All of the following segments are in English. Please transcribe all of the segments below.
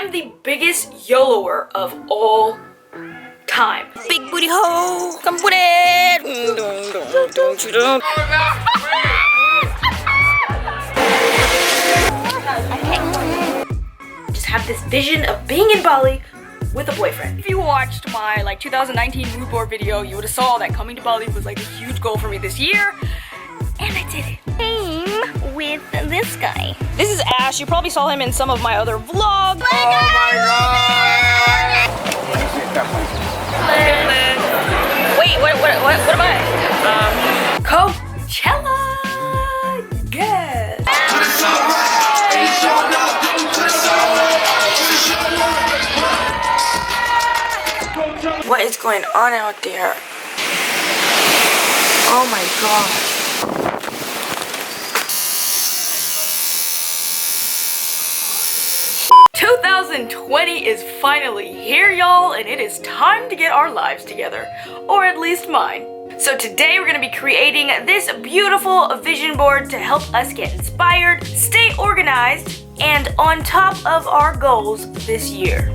am the biggest YOLOer of all time. Big booty hoe, come put it. Just have this vision of being in Bali with a boyfriend. If you watched my 2019 mood board video, you would have saw that coming to Bali was a huge goal for me this year, and I did it. Same with this guy. This is Ash. You probably saw him in some of my other vlogs. Oh my god! Wait, what am I? Coachella! Yes! What is going on out there? Oh my god. 2020 is finally here, y'all, and it is time to get our lives together, or at least mine. So today we're going to be creating this beautiful vision board to help us get inspired, stay organized, and on top of our goals this year.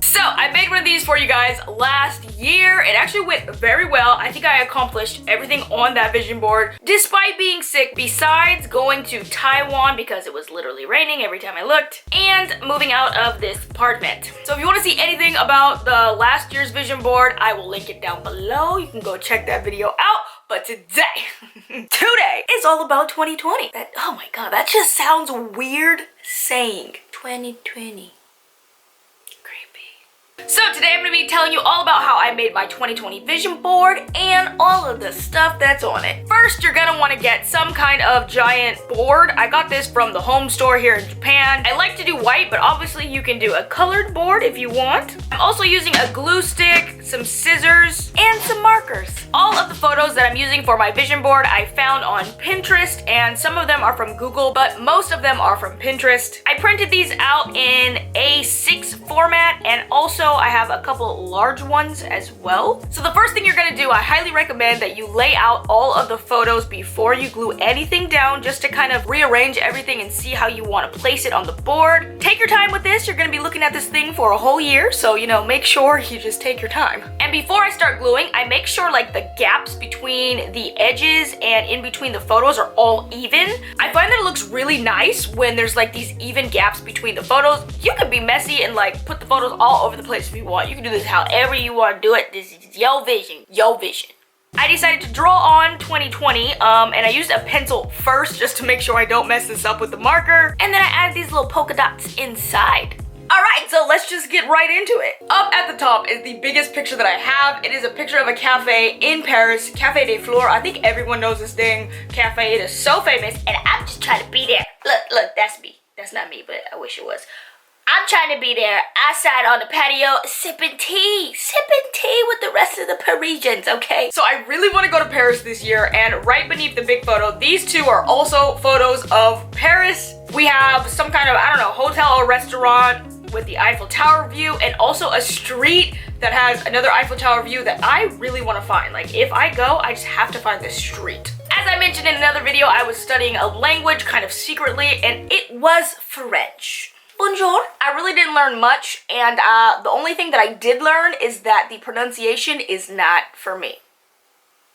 So I made one of these for you guys last year. It actually went very well. I think I accomplished everything on that vision board despite being sick, besides going to Taiwan because it was literally raining every time I looked, and moving out of this apartment. So if you want to see anything about the last year's vision board, I will link it down below. You can go check that video out. But today is all about 2020. Oh my god, that just sounds weird saying 2020. So today I'm going to be telling you all about how I made my 2020 vision board and all of the stuff that's on it. First, you're going to want to get some kind of giant board. I got this from the home store here in Japan. I like to do white, but obviously you can do a colored board if you want. I'm also using a glue stick, some scissors, and some markers. All of the photos that I'm using for my vision board I found on Pinterest, and some of them are from Google, but most of them are from Pinterest. I printed these out in A6 format, and also I have a couple large ones as well. So the first thing you're gonna do, I highly recommend that you lay out all of the photos before you glue anything down, just to kind of rearrange everything and see how you want to place it on the board. Take your time with this. You're gonna be looking at this thing for a whole year, so make sure you just take your time. And before I start gluing, I make sure the gaps between the edges and in between the photos are all even. I find that it looks really nice when there's these even gaps between the photos. You could be messy and put the photos all over the place if you want. You can do this however you want to do it. This is your vision. Your vision. I decided to draw on 2020, and I used a pencil first just to make sure I don't mess this up with the marker. And then I added these little polka dots inside. Alright, so let's just get right into it. Up at the top is the biggest picture that I have. It is a picture of a cafe in Paris, Café des Fleurs. I think everyone knows this dang cafe. It is so famous, and I'm just trying to be there. Look, that's me. That's not me, but I wish it was. I'm trying to be there outside on the patio sipping tea with the rest of the Parisians, okay? So I really want to go to Paris this year, and right beneath the big photo, these two are also photos of Paris. We have some kind of, hotel or restaurant with the Eiffel Tower view, and also a street that has another Eiffel Tower view that I really want to find. If I go, I just have to find this street. As I mentioned in another video, I was studying a language kind of secretly, and it was French. Bonjour. I really didn't learn much, and the only thing that I did learn is that the pronunciation is not for me.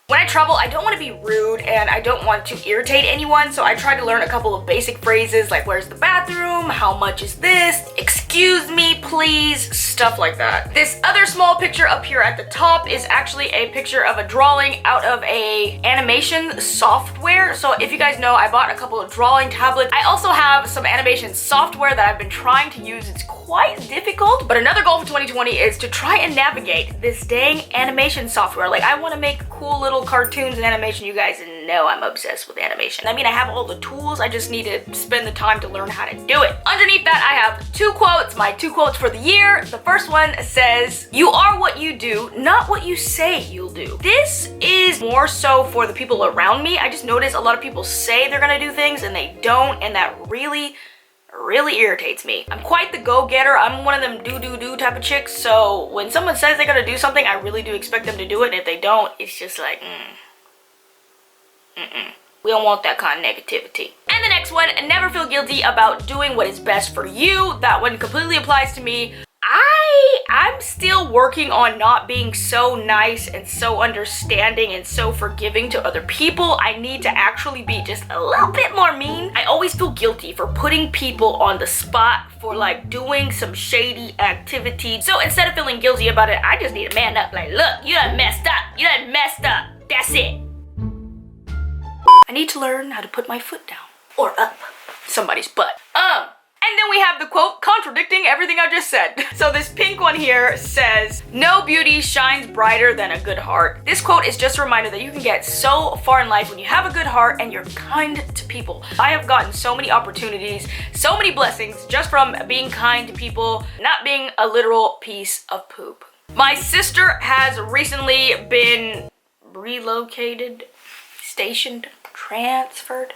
When I travel, I don't want to be rude and I don't want to irritate anyone, so I try to learn a couple of basic phrases like where's the bathroom, how much is this, excuse me please, stuff like that. This other small picture up here at the top is actually a picture of a drawing out of a animation software. So if you guys know, I bought a couple of drawing tablets. I also have some animation software that I've been trying to use. It's quite difficult, but another goal for 2020 is to try and navigate this dang animation software. I want to make cool little cartoons and animation. You guys know I'm obsessed with animation. I have all the tools. I just need to spend the time to learn how to do it. Underneath that, I have two quotes, my two quotes for the year. The first one says, "You are what you do, not what you say you'll do." This is more so for the people around me. I just notice a lot of people say they're gonna do things and they don't, and that really irritates me. I'm quite the go-getter. I'm one of them do type of chicks, so when someone says they're gonna do something, I really do expect them to do it, and if they don't, it's just We don't want that kind of negativity. And the next next one, never feel guilty about doing what is best for you. That one completely applies to me. I'm still working on not being so nice and so understanding and so forgiving to other people. I need to actually be just a little bit more mean. I always feel guilty for putting people on the spot for like doing some shady activity. So instead of feeling guilty about it, I just need to man up. Like, look, you done messed up. You done messed up. That's it. I need to learn how to put my foot down or up somebody's butt. And then we have the quote contradicting everything I just said. So this pink one here says, no beauty shines brighter than a good heart. This quote is just a reminder that you can get so far in life when you have a good heart and you're kind to people. I have gotten so many opportunities, so many blessings just from being kind to people, not being a literal piece of poop. My sister has recently been relocated, stationed, transferred.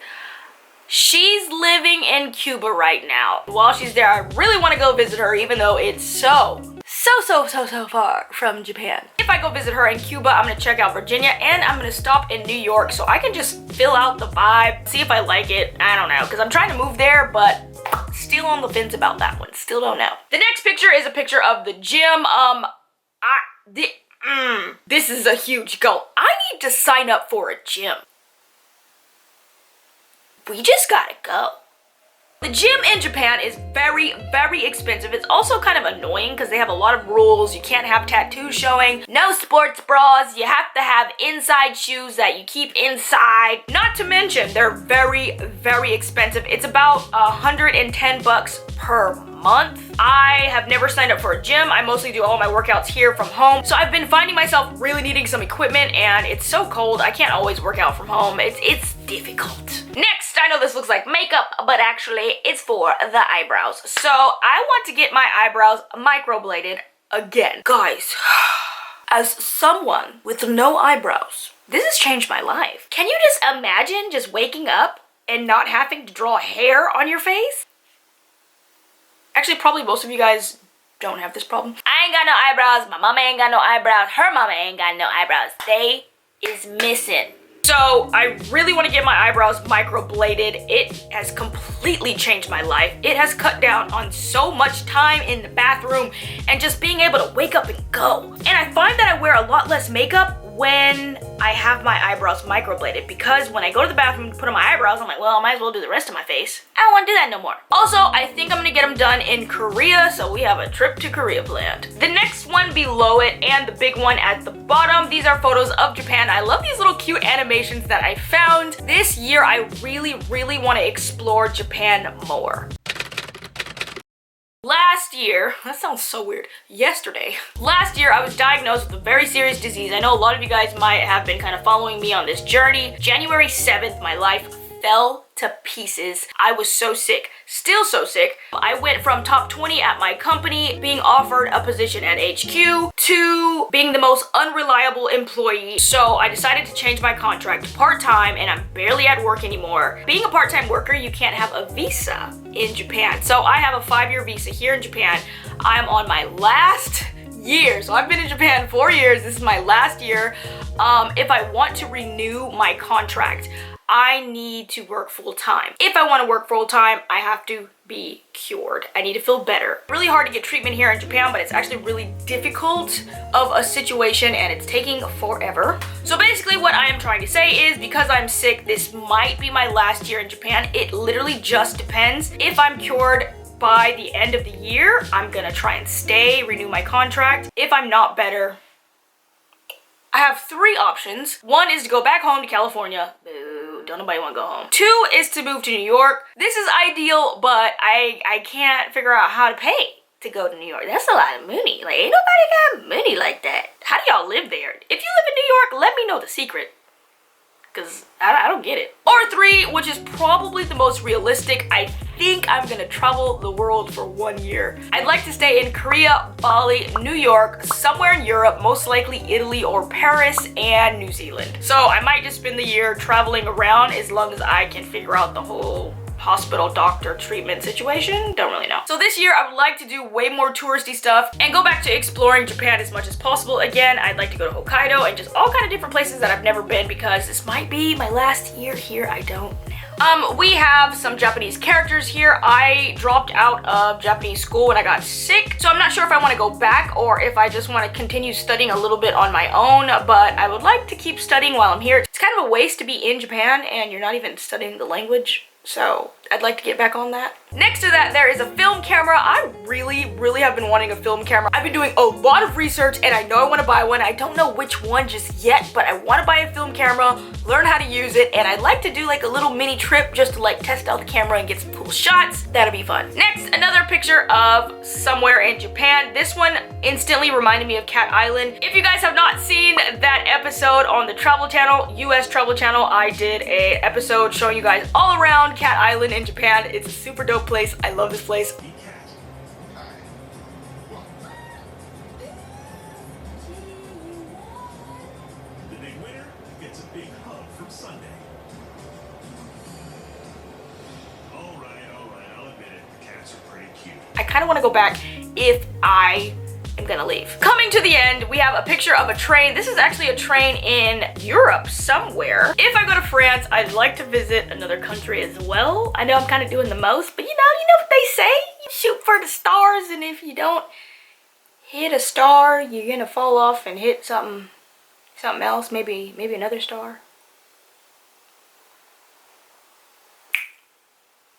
She's living in Cuba right now. While she's there, I really want to go visit her, even though it's so far from Japan. If I go visit her in Cuba, I'm gonna check out Virginia and I'm gonna stop in New York so I can just fill out the vibe, see if I like it. I don't know, because I'm trying to move there, but still on the fence about that one. Still don't know. The next picture is a picture of the gym. This is a huge goal. I need to sign up for a gym. We just gotta go. The gym in Japan is very, very expensive. It's also kind of annoying because they have a lot of rules. You can't have tattoos showing, no sports bras, you have to have inside shoes that you keep inside. Not to mention, they're very, very expensive. It's about $110 per month. I have never signed up for a gym. I mostly do all my workouts here from home. So I've been finding myself really needing some equipment and it's so cold. I can't always work out from home. It's difficult. Next, I know this looks like makeup, but actually it's for the eyebrows. So I want to get my eyebrows microbladed again. Guys, as someone with no eyebrows, this has changed my life. Can you just imagine just waking up and not having to draw hair on your face? Actually, probably most of you guys don't have this problem. I ain't got no eyebrows. My mama ain't got no eyebrows. Her mama ain't got no eyebrows. They is missing. So I really want to get my eyebrows microbladed. It has completely changed my life. It has cut down on so much time in the bathroom and just being able to wake up and go. And I find that I wear a lot less makeup when I have my eyebrows microbladed, because when I go to the bathroom to put on my eyebrows, I'm like, well, I might as well do the rest of my face. I don't want to do that no more. Also, I think I'm gonna get them done in Korea, so we have a trip to Korea planned. The next one below it and the big one at the bottom, these are photos of Japan. I love these little cute animations that I found. This year, I really, really want to explore Japan more. Last year, that sounds so weird, yesterday. Last year, I was diagnosed with a very serious disease. I know a lot of you guys might have been kind of following me on this journey. January 7th, my life fell to pieces. I was so sick, still so sick. I went from top 20 at my company, being offered a position at HQ, to being the most unreliable employee. So I decided to change my contract to part-time and I'm barely at work anymore. Being a part-time worker, you can't have a visa in Japan. So I have a 5-year visa here in Japan. I'm on my last year. So I've been in Japan 4 years. This is my last year. If I want to renew my contract, I need to work full-time. If I want to work full-time, I have to be cured. I need to feel better. Really hard to get treatment here in Japan, but it's actually really difficult of a situation and it's taking forever. So basically what I am trying to say is, because I'm sick, this might be my last year in Japan. It literally just depends. If I'm cured by the end of the year, I'm gonna try and stay, renew my contract. If I'm not better, I have 3 options. 1 is to go back home to California. Boo, don't nobody want to go home. 2 is to move to New York. This is ideal, but I can't figure out how to pay to go to New York. That's a lot of money. Like, ain't nobody got money like that. How do y'all live there? If you live in New York, let me know the secret, because I don't get it. Or 3, which is probably the most realistic, I think I'm gonna travel the world for 1 year. I'd like to stay in Korea, Bali, New York, somewhere in Europe, most likely Italy or Paris, and New Zealand. So I might just spend the year traveling around as long as I can figure out the whole hospital doctor treatment situation. Don't really know. So this year I would like to do way more touristy stuff and go back to exploring Japan as much as possible. Again, I'd like to go to Hokkaido and just all kind of different places that I've never been, because this might be my last year here. I don't know. We have some Japanese characters here. I dropped out of Japanese school when I got sick, so I'm not sure if I want to go back or if I just want to continue studying a little bit on my own, but I would like to keep studying while I'm here. It's kind of a waste to be in Japan and you're not even studying the language, so I'd like to get back on that. Next to that, there is a film camera. I really have been wanting a film camera. I've been doing a lot of research and I know I want to buy one. I don't know which one just yet, but I want to buy a film camera, learn how to use it, and I'd like to do like a little mini trip just to like test out the camera and get some cool shots. That'll be fun. Next, another picture of somewhere in Japan. This one instantly reminded me of Cat Island. If you guys have not seen that episode on the Travel Channel, US Travel Channel, I did a episode showing you guys all around Cat Island in Japan. It's a super dope place. I love this place. The big winner gets a big hug from Sunday. All right, I'll admit it, the cats are pretty cute. I kind of want to go back if I am gonna leave. Coming to the end, we have a picture of a train. This is actually a train in Europe somewhere. If I go to France, I'd like to visit another country as well. I know I'm kind of doing the most, but you know what they say? You shoot for the stars, and if you don't hit a star, you're gonna fall off and hit something else, maybe another star.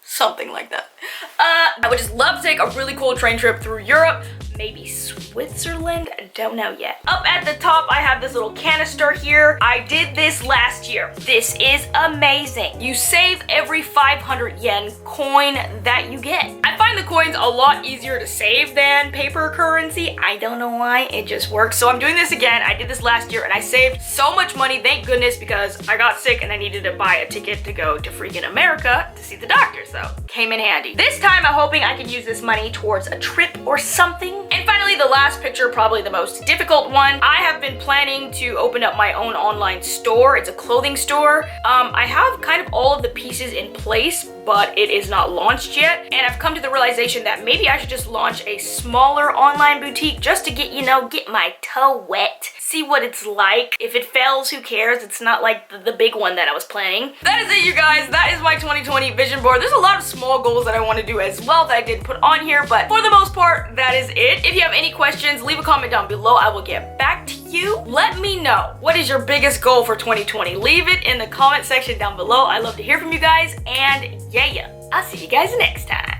Something like that. I would just love to take a really cool train trip through Europe, maybe Switzerland, I don't know yet. Up at the top, I have this little canister here. I did this last year. This is amazing. You save every 500 yen coin that you get. I find the coins a lot easier to save than paper currency. I don't know why, it just works. So I'm doing this again. I did this last year and I saved so much money, thank goodness, because I got sick and I needed to buy a ticket to go to freaking America to see the doctor, so came in handy. This time I'm hoping I can use this money towards a trip or something. And finally, the last picture, probably the most difficult one. I have been planning to open up my own online store. It's a clothing store. I have kind of all of the pieces in place, but it is not launched yet. And I've come to the realization that maybe I should just launch a smaller online boutique just to get, get my toe wet. See what it's like. If it fails, who cares? It's not like the big one that I was planning. That is it, you guys. That is my 2020 vision board. There's a lot of small goals that I want to do as well that I didn't put on here, but for the most part, that is it. If you have any questions, leave a comment down below. I will get back to you. Let me know, what is your biggest goal for 2020? Leave it in the comment section down below. I love to hear from you guys, and yeah, I'll see you guys next time.